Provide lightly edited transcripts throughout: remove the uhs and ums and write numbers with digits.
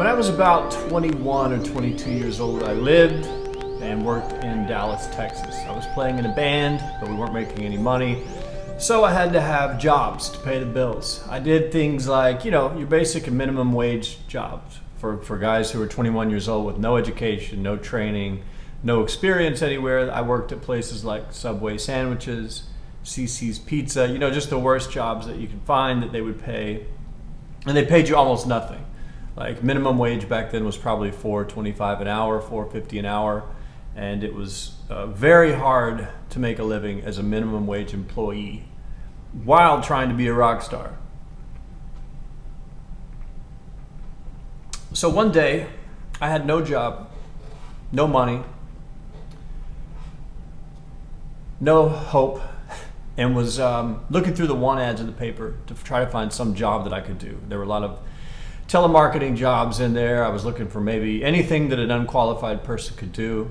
When I was about 21 or 22 years old, I lived and worked in Dallas, Texas. I was playing in a band, but we weren't making any money. So I had to have jobs to pay the bills. I did things like, your basic and minimum wage jobs for guys who were 21 years old with no education, no training, no experience anywhere. I worked at places like Subway sandwiches, CC's Pizza, just the worst jobs that you could find that they would pay. And they paid you almost nothing. Like minimum wage back then was probably $4.25 an hour, $4.50 an hour. And it was very hard to make a living as a minimum wage employee while trying to be a rock star. So one day, I had no job, no money, no hope, and was looking through the want ads in the paper to try to find some job that I could do. There were a lot of telemarketing jobs in there. I was looking for maybe anything that an unqualified person could do.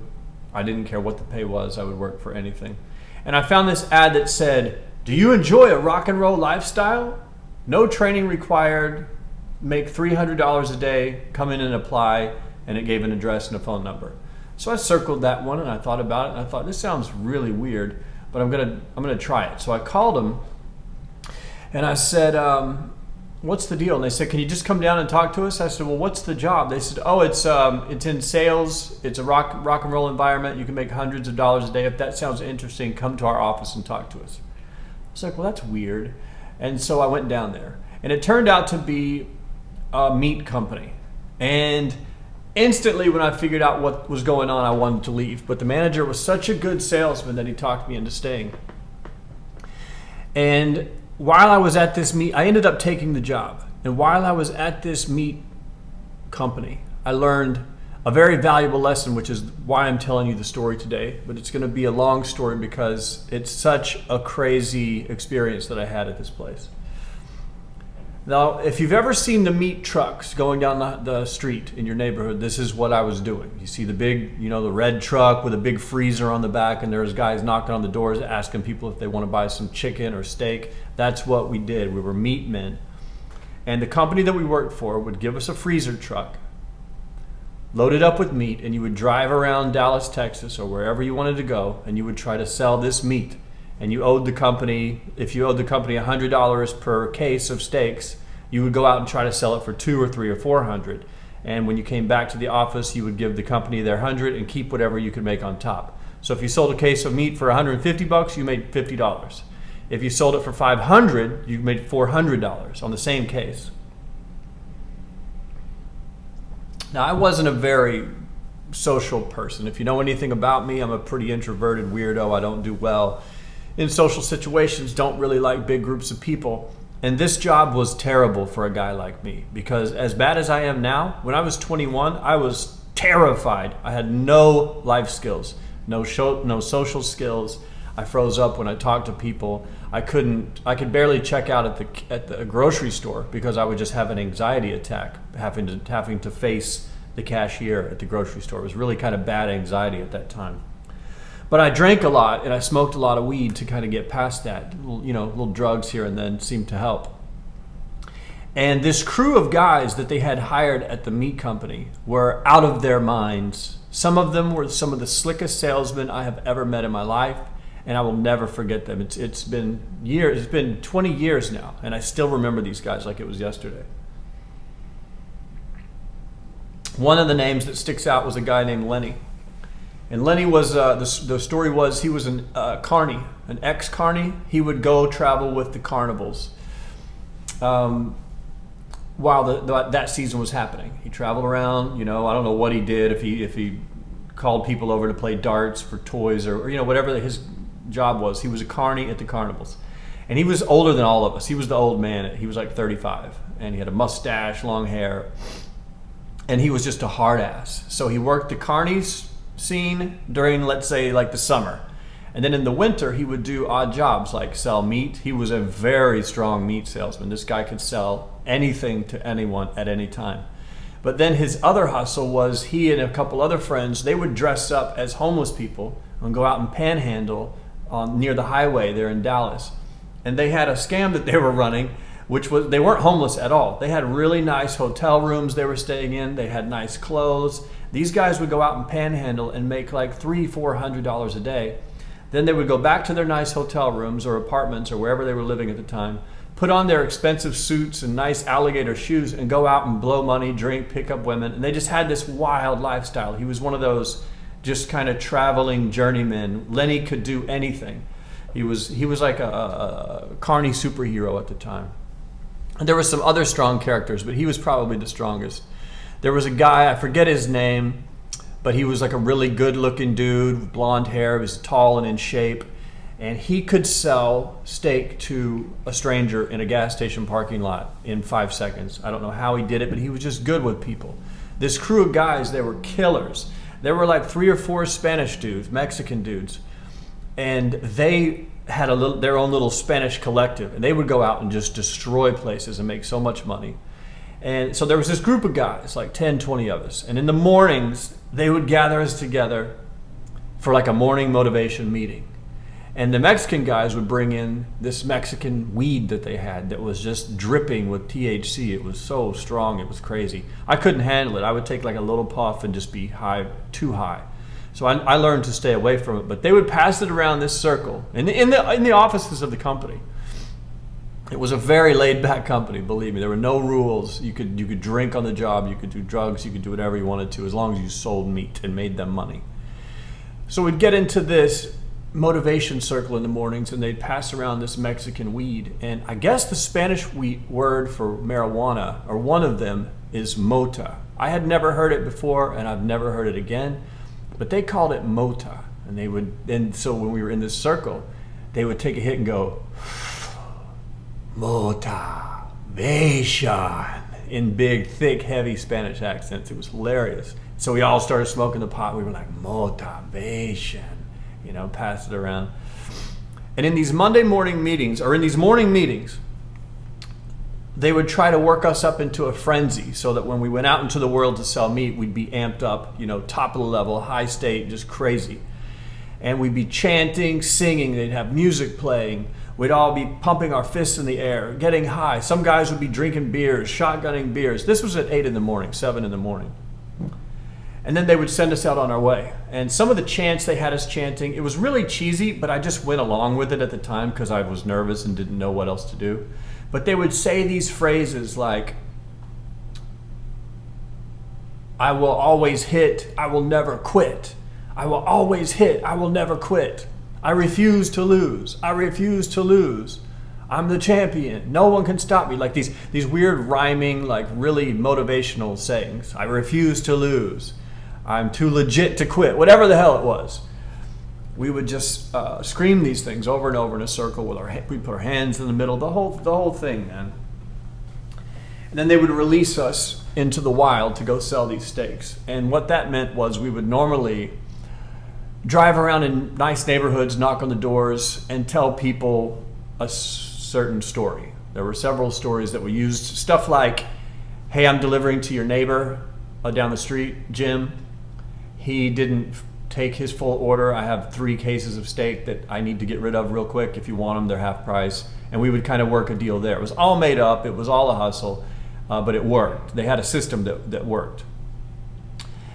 I didn't care what the pay was. I would work for anything. And I found this ad that said, "Do you enjoy a rock and roll lifestyle? No training required. Make $300 a day. Come in and apply." And it gave an address and a phone number. So I circled that one and I thought about it. And I thought, this sounds really weird, but I'm gonna try it. So I called them and I said, "What's the deal?" And they said, "Can you just come down and talk to us?" I said, "Well, what's the job?" They said, "Oh, it's in sales. It's a rock and roll environment. You can make hundreds of dollars a day. If that sounds interesting, come to our office and talk to us." I was like, well, that's weird. And so I went down there. And it turned out to be a meat company. And instantly when I figured out what was going on, I wanted to leave. But the manager was such a good salesman that he talked me into staying. And while I was at this meat, I ended up taking the job. And while I was at this meat company, I learned a very valuable lesson, which is why I'm telling you the story today. But it's going to be a long story because it's such a crazy experience that I had at this place. Now, if you've ever seen the meat trucks going down the street in your neighborhood, this is what I was doing. You see the big, the red truck with a big freezer on the back, and there's guys knocking on the doors asking people if they want to buy some chicken or steak. That's what we did. We were meat men. And the company that we worked for would give us a freezer truck loaded up with meat, and you would drive around Dallas, Texas, or wherever you wanted to go, and you would try to sell this meat. And you owed the company, if you owed the company $100 per case of steaks, you would go out and try to sell it for $200 or $300 or $400. And when you came back to the office, you would give the company their $100 and keep whatever you could make on top. So if you sold a case of meat for $150, you made $50. If you sold it for $500, you made $400 on the same case. Now, I wasn't a very social person. If you know anything about me, I'm a pretty introverted weirdo. I don't do well in social situations, don't really like big groups of people. And this job was terrible for a guy like me because as bad as I am now, when I was 21, I was terrified. I had no life skills, no social skills. I froze up when I talked to people. I could barely check out at the grocery store because I would just have an anxiety attack having to face the cashier at the grocery store. It was really kind of bad anxiety at that time. But I drank a lot and I smoked a lot of weed to kind of get past that. Little drugs here and then seemed to help. And this crew of guys that they had hired at the meat company were out of their minds. Some of them were some of the slickest salesmen I have ever met in my life, and I will never forget them. It's been years. It's been 20 years now, and I still remember these guys like it was yesterday. One of the names that sticks out was a guy named Lenny. And Lenny was, the story was he was an ex-carny. He would go travel with the carnivals while that season was happening. He traveled around, I don't know what he did, if he called people over to play darts for toys or whatever his job was. He was a carny at the carnivals. And he was older than all of us. He was the old man. He was like 35. And he had a mustache, long hair. And he was just a hard ass. So he worked the carnies scene during, let's say, like the summer. And then in the winter, he would do odd jobs like sell meat. He was a very strong meat salesman. This guy could sell anything to anyone at any time. But then his other hustle was he and a couple other friends, they would dress up as homeless people and go out and panhandle near the highway there in Dallas. And they had a scam that they were running they weren't homeless at all. They had really nice hotel rooms they were staying in. They had nice clothes. These guys would go out and panhandle and make like $300-400 a day. Then they would go back to their nice hotel rooms or apartments or wherever they were living at the time, put on their expensive suits and nice alligator shoes and go out and blow money, drink, pick up women. And they just had this wild lifestyle. He was one of those just kind of traveling journeymen. Lenny could do anything. He was like a carny superhero at the time. And there were some other strong characters, but he was probably the strongest. There was a guy, I forget his name, but he was like a really good-looking dude with blonde hair. He was tall and in shape. And he could sell steak to a stranger in a gas station parking lot in 5 seconds. I don't know how he did it, but he was just good with people. This crew of guys, they were killers. There were like 3 or 4 Spanish dudes, Mexican dudes, and they had their own little Spanish collective, and they would go out and just destroy places and make so much money. And so there was this group of guys, like 10, 20 of us, and in the mornings, they would gather us together for like a morning motivation meeting. And the Mexican guys would bring in this Mexican weed that they had that was just dripping with THC. It was so strong, it was crazy. I couldn't handle it. I would take like a little puff and just be high, too high. So I learned to stay away from it. But they would pass it around this circle in the offices of the company. It was a very laid-back company, believe me. There were no rules. You could drink on the job, you could do drugs, you could do whatever you wanted to, as long as you sold meat and made them money. So we'd get into this motivation circle in the mornings, and they'd pass around this Mexican weed. And I guess the Spanish word for marijuana, or one of them, is mota. I had never heard it before, and I've never heard it again, but they called it mota. And so when we were in this circle, they would take a hit and go, motivation, in big, thick, heavy Spanish accents. It was hilarious. So we all started smoking the pot. We were like, motivation. Pass it around. And in these Monday morning meetings, or in these morning meetings, they would try to work us up into a frenzy so that when we went out into the world to sell meat, we'd be amped up, top of the level, high state, just crazy. And we'd be chanting, singing, they'd have music playing. We'd all be pumping our fists in the air, getting high. Some guys would be drinking beers, shotgunning beers. This was at 8 in the morning, 7 in the morning. And then they would send us out on our way. And some of the chants they had us chanting, it was really cheesy, but I just went along with it at the time because I was nervous and didn't know what else to do. But they would say these phrases like, I will always hit, I will never quit. I will always hit, I will never quit. I refuse to lose, I refuse to lose. I'm the champion, no one can stop me. Like these weird rhyming, like really motivational sayings. I refuse to lose. I'm too legit to quit, whatever the hell it was. We would just scream these things over and over in a circle with we put our hands in the middle, the whole thing, man. And then they would release us into the wild to go sell these steaks. And what that meant was we would normally drive around in nice neighborhoods, knock on the doors, and tell people a certain story. There were several stories that we used. Stuff like, hey, I'm delivering to your neighbor down the street, Jim. He didn't take his full order. I have 3 cases of steak that I need to get rid of real quick. If you want them, they're half price. And we would kind of work a deal there. It was all made up. It was all a hustle, but it worked. They had a system that worked.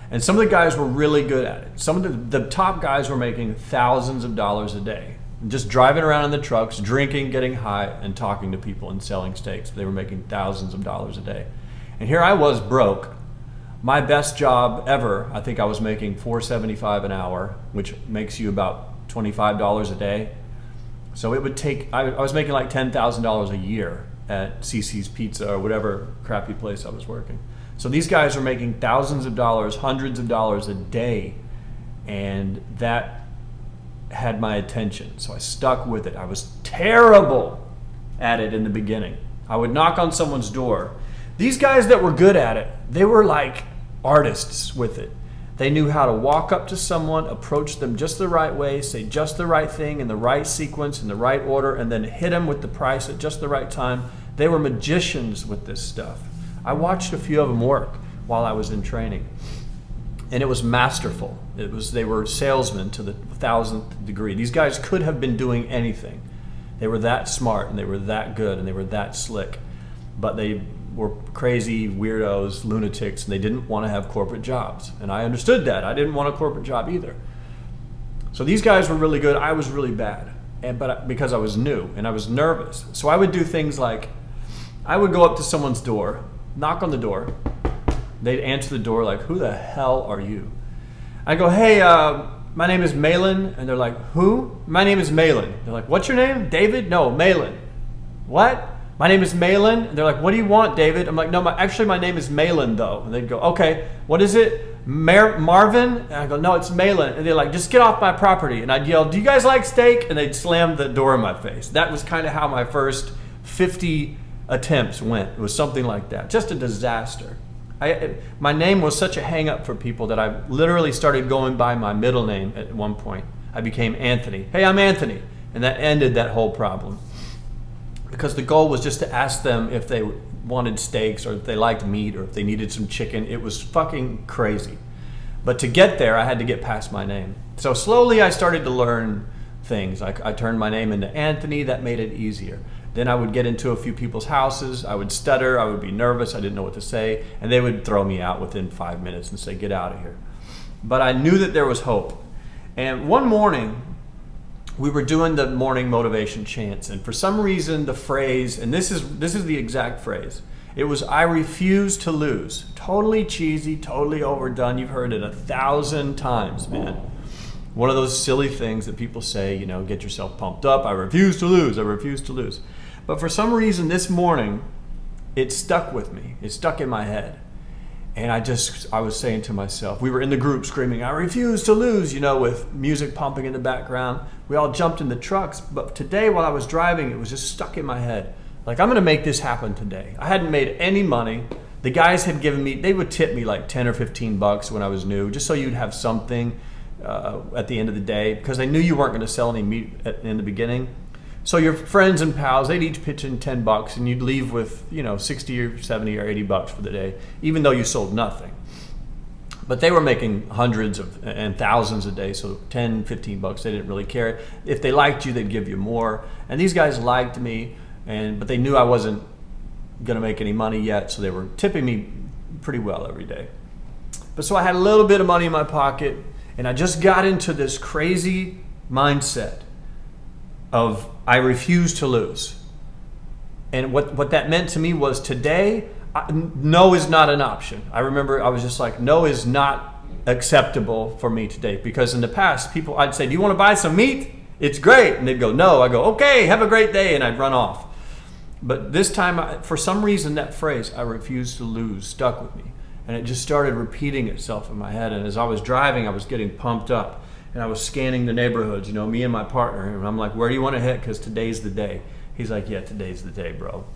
And some of the guys were really good at it. Some of the top guys were making thousands of dollars a day. Just driving around in the trucks, drinking, getting high, and talking to people and selling steaks. They were making thousands of dollars a day. And here I was broke. My best job ever, I think I was making $4.75 an hour, which makes you about $25 a day. So it would take, I was making like $10,000 a year at CC's Pizza or whatever crappy place I was working. So these guys were making thousands of dollars, hundreds of dollars a day, and that had my attention. So I stuck with it. I was terrible at it in the beginning. I would knock on someone's door. These guys that were good at it, they were like artists with it. They knew how to walk up to someone, approach them just the right way, say just the right thing in the right sequence, in the right order, and then hit them with the price at just the right time. They were magicians with this stuff. I watched a few of them work while I was in training, and it was masterful. They were salesmen to the 1000th degree. These guys could have been doing anything. They were that smart, and they were that good, and they were that slick. But they were crazy weirdos, lunatics, and they didn't want to have corporate jobs. And I understood that. I didn't want a corporate job either. So these guys were really good. I was really bad. But because I was new and I was nervous. So I would do things like, I would go up to someone's door, knock on the door. They'd answer the door like, who the hell are you? I go, hey, my name is Malan. And they're like, who? My name is Malan. They're like, what's your name? David? No, Malan. What? My name is Malan. And they're like, what do you want, David? I'm like, no, actually my name is Malan though. And they'd go, okay, what is it? Marvin? And I go, no, it's Malan. And they're like, just get off my property. And I'd yell, do you guys like steak? And they'd slam the door in my face. That was kind of how my first 50 attempts went. It was something like that. Just a disaster. My name was such a hang up for people that I literally started going by my middle name at one point. I became Anthony. Hey, I'm Anthony. And that ended that whole problem. Because the goal was just to ask them if they wanted steaks or if they liked meat or if they needed some chicken. It was fucking crazy. But to get there, I had to get past my name. So slowly I started to learn things. I turned my name into Anthony. That made it easier. Then I would get into a few people's houses. I would stutter. I would be nervous. I didn't know what to say. And they would throw me out within 5 minutes and say, get out of here. But I knew that there was hope. And one morning, we were doing the morning motivation chants, and for some reason the phrase, and this is the exact phrase, it was, I refuse to lose. Totally cheesy, totally overdone. You've heard it 1,000 times, man. One of those silly things that people say, get yourself pumped up. I refuse to lose. I refuse to lose. But for some reason this morning, it stuck with me. It stuck in my head. And I was saying to myself, we were in the group screaming, I refuse to lose, with music pumping in the background. We all jumped in the trucks. But today while I was driving, it was just stuck in my head. Like, I'm going to make this happen today. I hadn't made any money. The guys had given me, they would tip me like 10 or 15 bucks when I was new, just so you'd have something at the end of the day, because they knew you weren't going to sell any meat in the beginning. So your friends and pals, they'd each pitch in 10 bucks and you'd leave with, 60 or 70 or 80 bucks for the day, even though you sold nothing. But they were making hundreds and thousands a day, so 10, 15 bucks, they didn't really care. If they liked you, they'd give you more. And these guys liked me, but they knew I wasn't going to make any money yet, so they were tipping me pretty well every day. But so I had a little bit of money in my pocket, and I just got into this crazy mindset of I refuse to lose. And what that meant to me was today, no is not an option. I remember I was just like, no is not acceptable for me today. Because in the past, I'd say, do you want to buy some meat? It's great. And they'd go, no. I go, okay, have a great day. And I'd run off. But this time, for some reason, that phrase, I refuse to lose, stuck with me. And it just started repeating itself in my head. And as I was driving, I was getting pumped up. And I was scanning the neighborhoods, me and my partner. And I'm like, where do you want to hit? Because today's the day. He's like, yeah, today's the day, bro.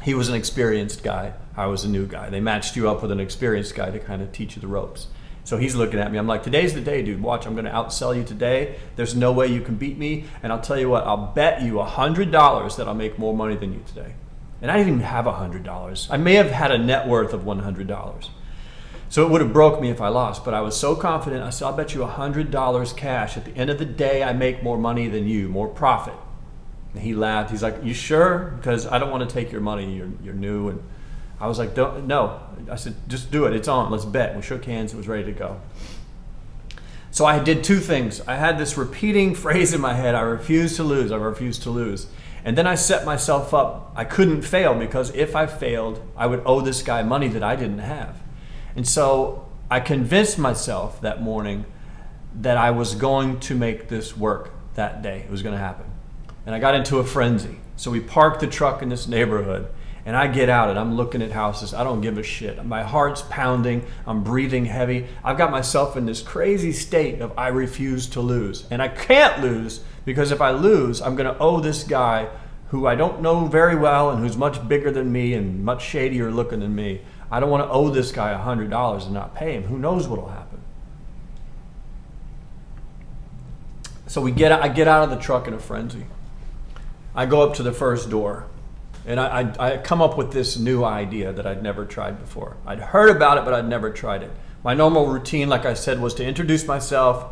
He was an experienced guy. I was a new guy. They matched you up with an experienced guy to kind of teach you the ropes. So he's looking at me. I'm like, today's the day, dude. Watch, I'm going to outsell you today. There's no way you can beat me. And I'll tell you what, I'll bet you $100 that I'll make more money than you today. And I didn't even have $100. I may have had a net worth of $100. So it would have broke me if I lost, but I was so confident. I said, I'll bet you $100 cash. At the end of the day, I make more money than you, more profit. And he laughed. He's like, you sure? Because I don't want to take your money. You're new. And I was like, no. I said, just do it. It's on. Let's bet. We shook hands. It was ready to go. So I did two things. I had this repeating phrase in my head, I refuse to lose. I refuse to lose. And then I set myself up. I couldn't fail, because if I failed, I would owe this guy money that I didn't have. And so I convinced myself that morning that I was going to make this work that day. It was going to happen. And I got into a frenzy. So we parked the truck in this neighborhood, and I get out and I'm looking at houses. I don't give a shit. My heart's pounding. I'm breathing heavy. I've got myself in this crazy state of I refuse to lose. And I can't lose, because if I lose, I'm going to owe this guy who I don't know very well and who's much bigger than me and much shadier looking than me. I don't want to owe this guy $100 and not pay him. Who knows what will happen? So I get out of the truck in a frenzy. I go up to the first door, and I come up with this new idea that I'd never tried before. I'd heard about it, but I'd never tried it. My normal routine, like I said, was to introduce myself,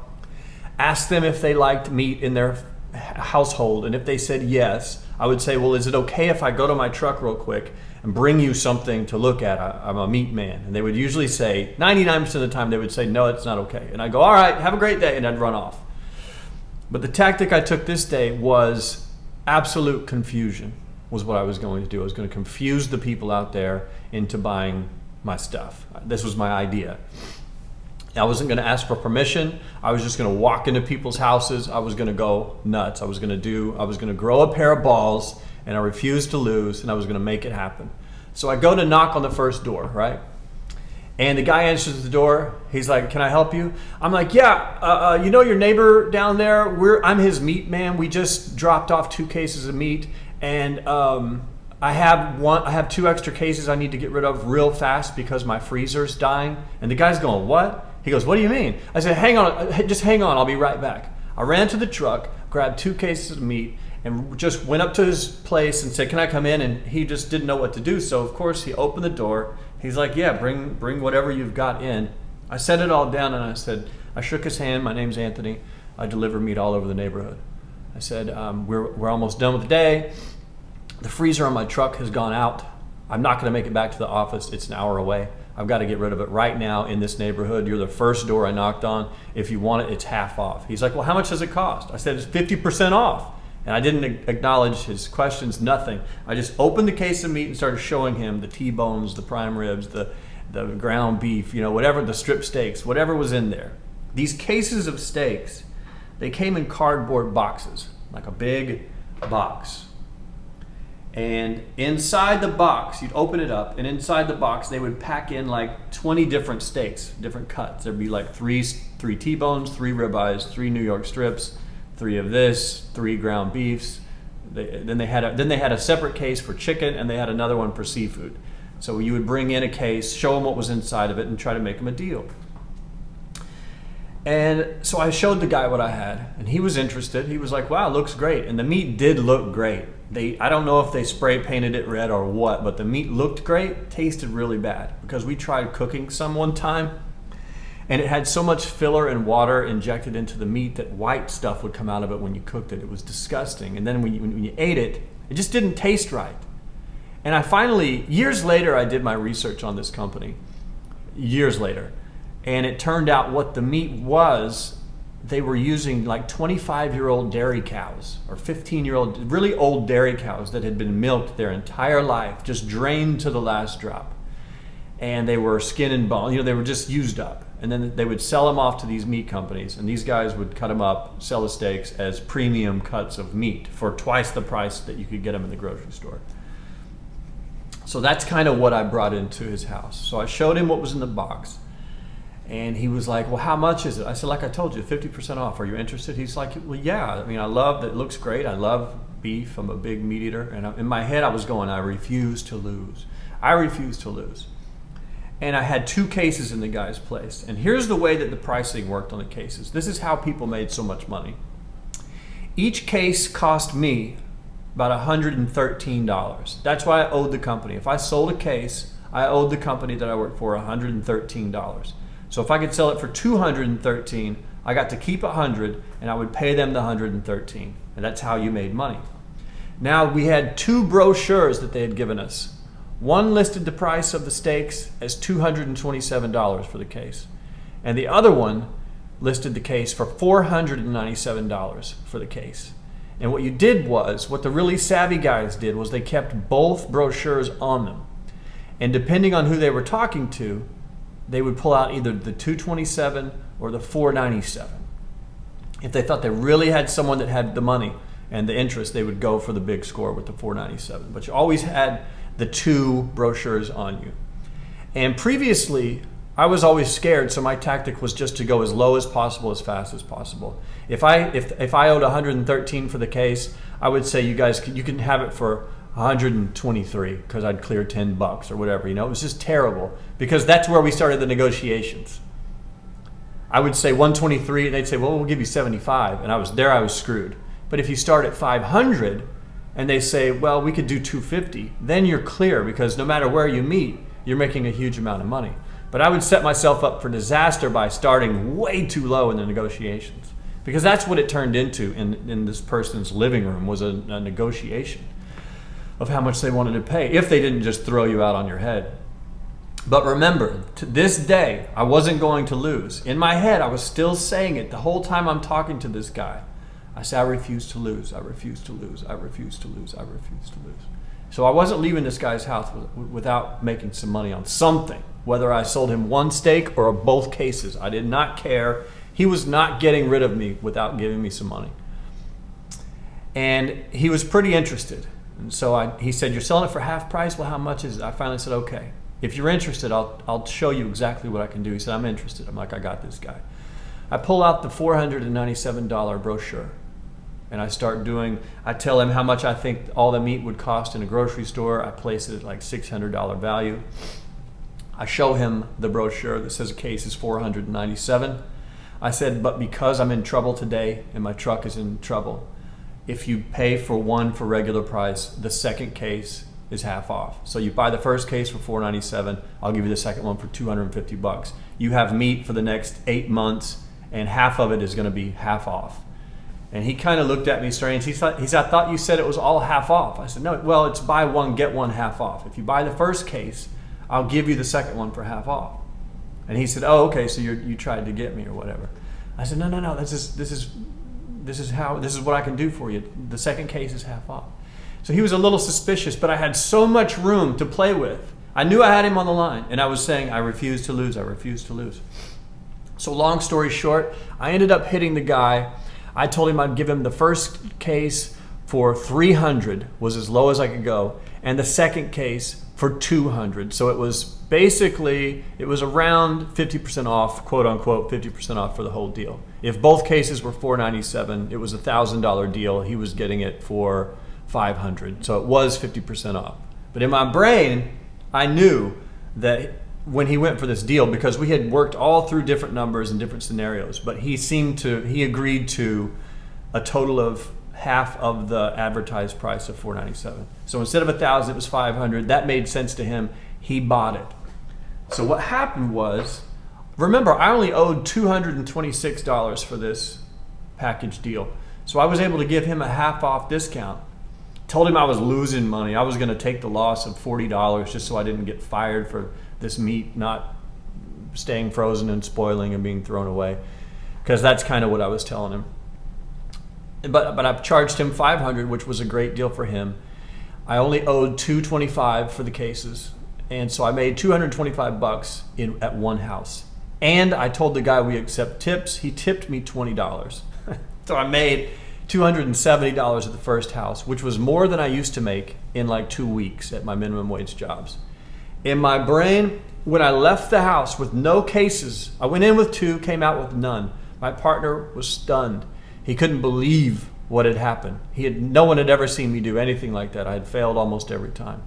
ask them if they liked meat in their household, and if they said yes, I would say, well, is it okay if I go to my truck real quick and bring you something to look at? I'm a meat man. And they would usually say, 99% of the time, they would say, no, it's not okay. And I'd go, all right, have a great day, and I'd run off. But the tactic I took this day was absolute confusion was what I was going to do. I was going to confuse the people out there into buying my stuff. This was my idea. I wasn't going to ask for permission. I was just going to walk into people's houses. I was going to go nuts. I was going to grow a pair of balls, and I refused to lose, and I was going to make it happen. So I go to knock on the first door, right? And the guy answers the door. He's like, can I help you? I'm like, yeah, you know your neighbor down there? I'm his meat man. We just dropped off 2 cases of meat, and I have 2 extra cases I need to get rid of real fast because my freezer's dying. And the guy's going, what? He goes, what do you mean? I said, hang on, just hang on, I'll be right back. I ran to the truck, grabbed 2 cases of meat, and just went up to his place and said, can I come in? And he just didn't know what to do. So of course he opened the door. He's like, yeah, bring whatever you've got in. I set it all down, and I shook his hand. My name's Anthony. I deliver meat all over the neighborhood. I said, we're almost done with the day. The freezer on my truck has gone out. I'm not going to make it back to the office. It's an hour away. I've got to get rid of it right now in this neighborhood. You're the first door I knocked on. If you want it, it's half off. He's like, well, how much does it cost? I said, it's 50% off. And I didn't acknowledge his questions, nothing. I just opened the case of meat and started showing him the T-bones, the prime ribs, the ground beef, whatever, the strip steaks, whatever was in there. These cases of steaks, they came in cardboard boxes, like a big box. And inside the box, you'd open it up, and inside the box, they would pack in like 20 different steaks, different cuts. There'd be like three T-bones, 3 ribeyes, 3 New York strips, 3 of this, 3 ground beefs. Then they had a separate case for chicken, and they had another one for seafood. So you would bring in a case, show them what was inside of it, and try to make them a deal. And so I showed the guy what I had, and he was interested. He was like, wow, it looks great. And the meat did look great. I don't know if they spray painted it red or what, but the meat looked great, tasted really bad, because we tried cooking some one time, and it had so much filler and water injected into the meat that white stuff would come out of it when you cooked it. It was disgusting. And then when you ate it, it just didn't taste right. And I finally, years later, I did my research on this company, years later. And it turned out what the meat was, they were using like 25-year-old dairy cows or 15-year-old, really old dairy cows that had been milked their entire life, just drained to the last drop. And they were skin and bone, they were just used up. And then they would sell them off to these meat companies, and these guys would cut them up, sell the steaks as premium cuts of meat for twice the price that you could get them in the grocery store. So that's kind of what I brought into his house. So I showed him what was in the box. And he was like, well, how much is it? I said, like I told you, 50% off. Are you interested? He's like, well, yeah. I mean, I love that. It looks great. I love beef. I'm a big meat eater. And in my head, I was going, I refuse to lose. I refuse to lose. And I had 2 cases in the guy's place. And here's the way that the pricing worked on the cases. This is how people made so much money. Each case cost me about $113. That's why I owed the company. If I sold a case, I owed the company that I worked for $113. So if I could sell it for $213, I got to keep $100, and I would pay them the $113. And that's how you made money. Now, we had 2 brochures that they had given us. One listed the price of the steaks as $227 for the case. And the other one listed the case for $497 for the case. And what the really savvy guys did was they kept both brochures on them. And depending on who they were talking to, they would pull out either the $227 or the $497. If they thought they really had someone that had the money and the interest, they would go for the big score with the $497. But you always had the 2 brochures on you. And previously, I was always scared, so my tactic was just to go as low as possible, as fast as possible. If I owed $113 for the case, I would say, you guys, you can have it for $123 because I'd clear $10 or whatever. It was just terrible, because that's where we started the negotiations. I would say $123, and they'd say, well, we'll give you $75, and I was screwed. But if you start at $500 and they say, well, we could do $250, then you're clear, because no matter where you meet, you're making a huge amount of money. But I would set myself up for disaster by starting way too low in the negotiations, Because that's what it turned into in this person's living room, was a negotiation of how much they wanted to pay, if they didn't just throw you out on your head. But remember, to this day, I wasn't going to lose. In my head, I was still saying it the whole time I'm talking to this guy. I said, I refuse to lose, I refuse to lose, I refuse to lose, I refuse to lose. So I wasn't leaving this guy's house without making some money on something, whether I sold him one steak or both cases. I did not care. He was not getting rid of me without giving me some money. And he was pretty interested. And so he said, you're selling it for half price? Well, how much is it? I finally said, okay. If you're interested, I'll show you exactly what I can do. He said, I'm interested. I'm like, I got this guy. I pull out the $497 brochure, and I tell him how much I think all the meat would cost in a grocery store. I place it at like $600 value. I show him the brochure that says a case is $497. I said, but because I'm in trouble today and my truck is in trouble, if you pay for one for regular price, the second case is half off. So you buy the first case for $497, I'll give you the second one for $250. You have meat for the next 8 months, and half of it is going to be half off. And he kind of looked at me strange. He said, I thought you said it was all half off. I said, no, well, it's buy one, get one half off. If you buy the first case, I'll give you the second one for half off. And he said, oh, okay, so you tried to get me or whatever. I said, no, this is what I can do for you. The second case is half off. So he was a little suspicious, but I had so much room to play with. I knew I had him on the line, and I was saying, I refuse to lose, I refuse to lose. So long story short, I ended up hitting the guy. I told him I'd give him the first case for $300, was as low as I could go, and the second case for $200. So it was around 50% off, quote unquote, 50% off for the whole deal. If both cases were $497, it was a $1,000 deal. He was getting it for $500. So it was 50% off. But in my brain, I knew that when he went for this deal, because we had worked all through different numbers and different scenarios, but he agreed to a total of half of the advertised price of $497. So instead of $1,000, it was $500. That made sense to him. He bought it. So what happened was, remember, I only owed $226 for this package deal. So I was able to give him a half off discount. Told him I was losing money. I was going to take the loss of $40 just so I didn't get fired for this meat not staying frozen and spoiling and being thrown away, because that's kind of what I was telling him. But I charged him $500, which was a great deal for him. I only owed $225 for the cases, and so I made $225 at one house. And I told the guy we accept tips. He tipped me $20. So I made $270 at the first house, which was more than I used to make in like 2 weeks at my minimum wage jobs. In my brain, when I left the house with no cases, I went in with 2, came out with none. My partner was stunned. He couldn't believe what had happened. No one had ever seen me do anything like that. I had failed almost every time.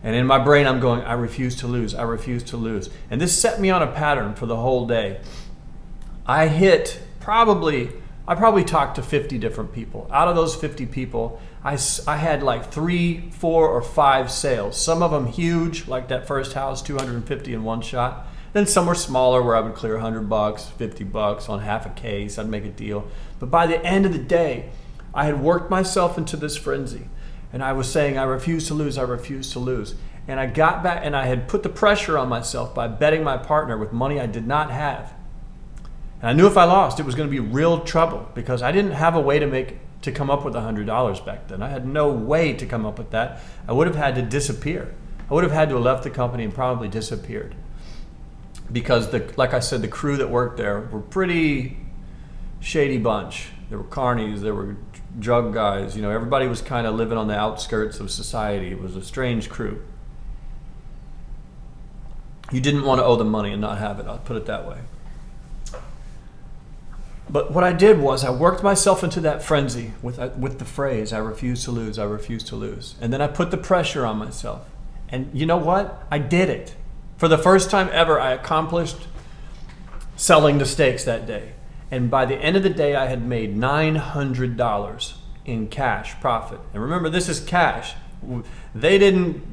And in my brain, I'm going, I refuse to lose, I refuse to lose. And this set me on a pattern for the whole day. I probably talked to 50 different people. Out of those 50 people, I had like 3, 4, or 5 sales. Some of them huge, like that first house, 250 in one shot. Then some were smaller, where I would clear $100, $50 on half a case. I'd make a deal. But by the end of the day, I had worked myself into this frenzy. And I was saying, I refuse to lose, I refuse to lose. And I got back, and I had put the pressure on myself by betting my partner with money I did not have. And I knew if I lost, it was going to be real trouble, because I didn't have a way to come up with $100 back then. I had no way to come up with that. I would have had to disappear. I would have had to have left the company and probably disappeared. Because, like I said, the crew that worked there were pretty shady bunch. There were carnies, there were drug guys. Everybody was kind of living on the outskirts of society. It was a strange crew. You didn't want to owe them money and not have it, I'll put it that way. But what I did was I worked myself into that frenzy with the phrase, I refuse to lose, I refuse to lose. And then I put the pressure on myself. And you know what? I did it. For the first time ever, I accomplished selling the steaks that day. And by the end of the day, I had made $900 in cash profit. And remember, this is cash. They didn't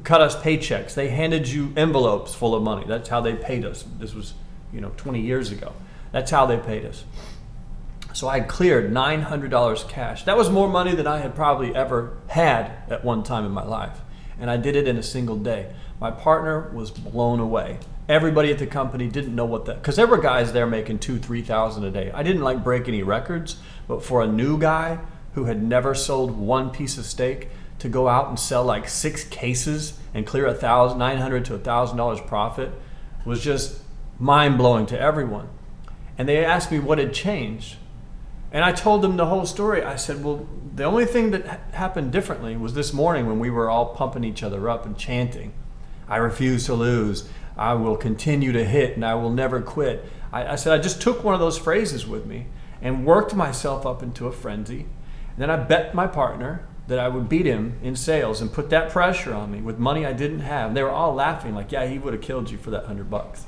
cut us paychecks. They handed you envelopes full of money. That's how they paid us. This was, 20 years ago. That's how they paid us. So I had cleared $900 cash. That was more money than I had probably ever had at one time in my life. And I did it in a single day. My partner was blown away. Everybody at the company didn't know what that, because there were guys there making $2,000-3,000 a day. I didn't like break any records, but for a new guy who had never sold one piece of steak to go out and sell like 6 cases and clear $900 to $1,000 profit was just mind-blowing to everyone. And they asked me what had changed. And I told them the whole story. I said, well, the only thing that happened differently was this morning when we were all pumping each other up and chanting, I refuse to lose, I will continue to hit, and I will never quit. I said I just took one of those phrases with me and worked myself up into a frenzy. And then I bet my partner that I would beat him in sales and put that pressure on me with money I didn't have. And they were all laughing like, yeah, he would have killed you for that $100.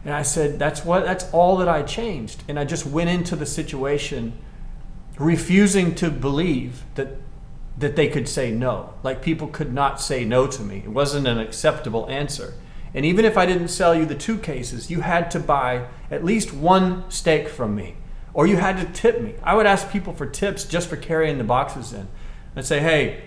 And I said, that's all that I changed. And I just went into the situation refusing to believe that they could say no. Like people could not say no to me. It wasn't an acceptable answer. And even if I didn't sell you the 2 cases, you had to buy at least 1 steak from me, or you had to tip me. I would ask people for tips just for carrying the boxes in. I'd say, hey,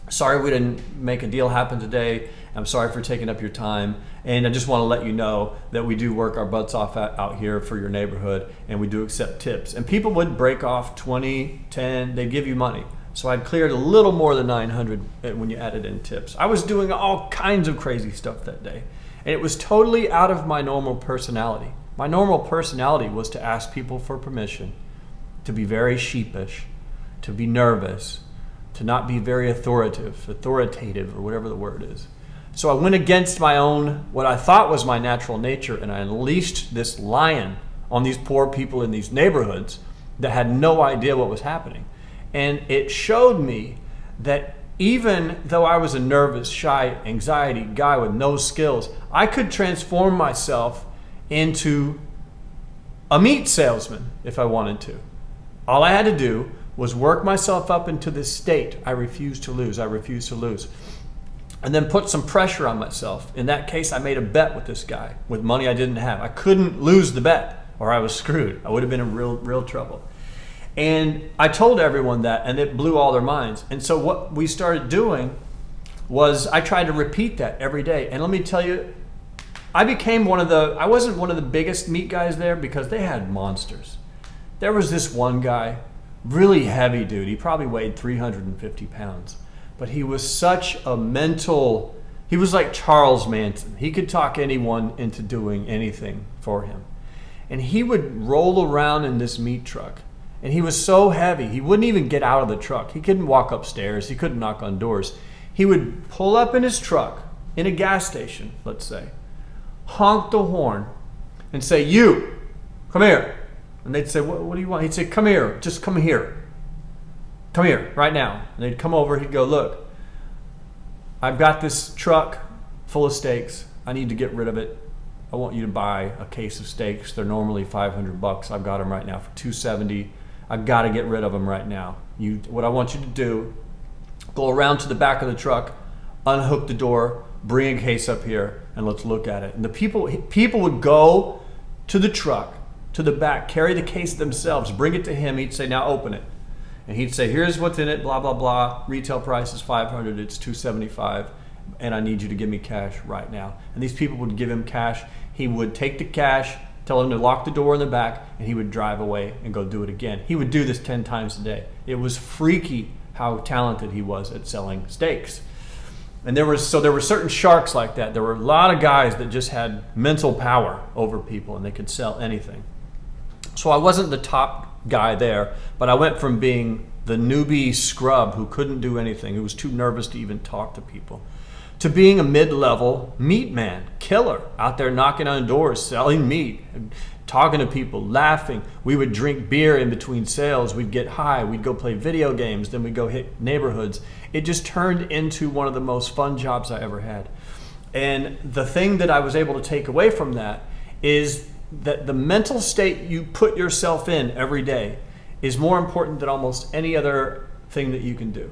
sorry we didn't make a deal happen today. I'm sorry for taking up your time. And I just want to let you know that we do work our butts off out here for your neighborhood, and we do accept tips. And people would break off 20, 10, they'd give you money. So I'd cleared a little more than 900 when you added in tips. I was doing all kinds of crazy stuff that day. And it was totally out of my normal personality. My normal personality was to ask people for permission, to be very sheepish, to be nervous, to not be very authoritative, or whatever the word is. So I went against my own, what I thought was my natural nature, and I unleashed this lion on these poor people in these neighborhoods that had no idea what was happening. And it showed me that even though I was a nervous, shy, anxiety guy with no skills, I could transform myself into a meat salesman if I wanted to. All I had to do was work myself up into this state. I refuse to lose. I refuse to lose. And then put some pressure on myself. In that case, I made a bet with this guy with money I didn't have. I couldn't lose the bet or I was screwed. I would have been in real trouble. And I told everyone that, and it blew all their minds. And so what we started doing was I tried to repeat that every day. And let me tell you, I wasn't one of the biggest meat guys there because they had monsters. There was this one guy, really heavy dude. He probably weighed 350 pounds. But he was such a he was like Charles Manson. He could talk anyone into doing anything for him. And he would roll around in this meat truck. And he was so heavy, he wouldn't even get out of the truck. He couldn't walk upstairs. He couldn't knock on doors. He would pull up in his truck, in a gas station, let's say, honk the horn, and say, you, come here. And they'd say, what do you want? He'd say, come here, just come here. Come here, right now. And they'd come over, he'd go, look, I've got this truck full of steaks. I need to get rid of it. I want you to buy a case of steaks. They're normally $500. I've got them right now for $270. I've got to get rid of them right now. What I want you to do, go around to the back of the truck, unhook the door, bring a case up here, and let's look at it. And the people would go to the truck, to the back, carry the case themselves, bring it to him. He'd say, now open it. And he'd say, here's what's in it, blah, blah, blah. Retail price is $500, it's $275, and I need you to give me cash right now. And these people would give him cash. He would take the cash, tell him to lock the door in the back, and he would drive away and go do it again. He would do this 10 times a day. It was freaky how talented he was at selling steaks. And there were certain sharks like that. There were a lot of guys that just had mental power over people, and they could sell anything. So I wasn't the top guy there, but I went from being the newbie scrub who couldn't do anything, who was too nervous to even talk to people, to being a mid-level meat man, killer, out there knocking on doors, selling meat, talking to people, laughing. We would drink beer in between sales. We'd get high. We'd go play video games. Then we'd go hit neighborhoods. It just turned into one of the most fun jobs I ever had. And the thing that I was able to take away from that is that the mental state you put yourself in every day is more important than almost any other thing that you can do.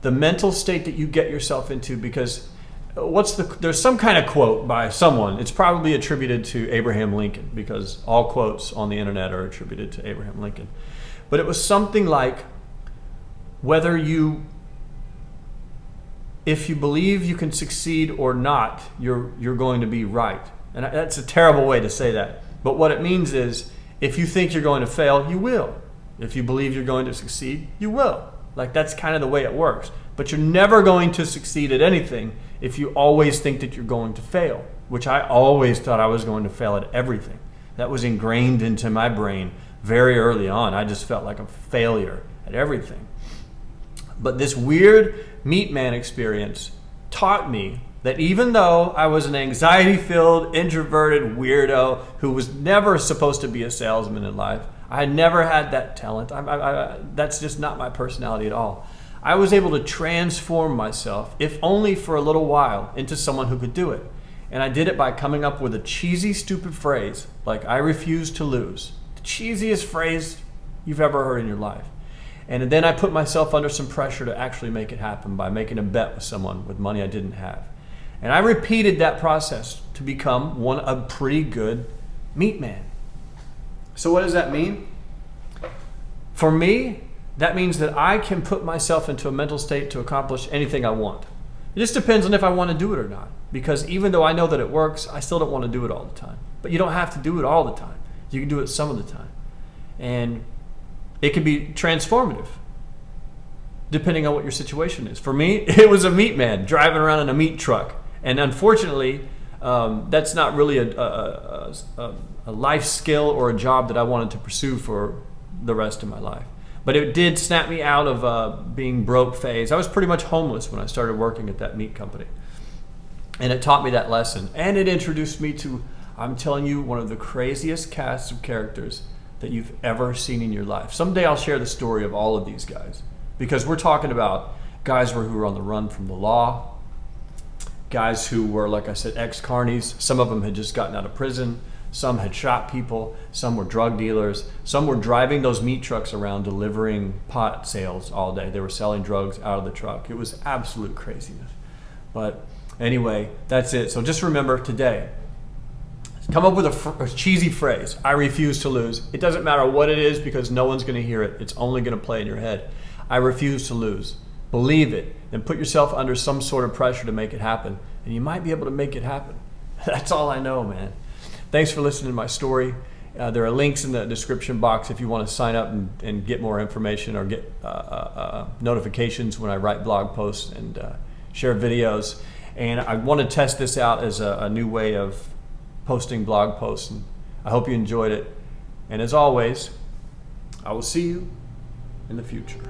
The mental state that you get yourself into, because there's some kind of quote by someone. It's probably attributed to Abraham Lincoln, because all quotes on the internet are attributed to Abraham Lincoln. But it was something like, if you believe you can succeed or not, you're going to be right. And that's a terrible way to say that. But what it means is, if you think you're going to fail, you will. If you believe you're going to succeed, you will. Like, that's kind of the way it works. But you're never going to succeed at anything if you always think that you're going to fail, which I always thought I was going to fail at everything. That was ingrained into my brain very early on. I just felt like a failure at everything. But this weird meat man experience taught me that even though I was an anxiety-filled, introverted weirdo who was never supposed to be a salesman in life, I had never had that talent. That's just not my personality at all. I was able to transform myself, if only for a little while, into someone who could do it. And I did it by coming up with a cheesy, stupid phrase like, I refuse to lose. The cheesiest phrase you've ever heard in your life. And then I put myself under some pressure to actually make it happen by making a bet with someone with money I didn't have. And I repeated that process to become a pretty good meat man. So what does that mean? For me, that means that I can put myself into a mental state to accomplish anything I want. It just depends on if I want to do it or not. Because even though I know that it works, I still don't want to do it all the time. But you don't have to do it all the time. You can do it some of the time. And it can be transformative, depending on what your situation is. For me, it was a meat man driving around in a meat truck. And unfortunately, that's not really a life skill or a job that I wanted to pursue for the rest of my life. But it did snap me out of being broke phase. I was pretty much homeless when I started working at that meat company. And it taught me that lesson. And it introduced me to, I'm telling you, one of the craziest casts of characters that you've ever seen in your life. Someday I'll share the story of all of these guys, because we're talking about guys who were on the run from the law, guys who were, like I said, ex-carnies. Some of them had just gotten out of prison. Some had shot people. Some were drug dealers. Some were driving those meat trucks around delivering pot sales all day. They were selling drugs out of the truck. It was absolute craziness. But anyway, that's it. So just remember today, come up with a cheesy phrase. I refuse to lose. It doesn't matter what it is, because no one's going to hear it. It's only going to play in your head. I refuse to lose. Believe it. Then put yourself under some sort of pressure to make it happen. And you might be able to make it happen. That's all I know, man. Thanks for listening to my story. There are links in the description box if you want to sign up and get more information or get notifications when I write blog posts and share videos. And I want to test this out as a new way of posting blog posts. And I hope you enjoyed it. And as always, I will see you in the future.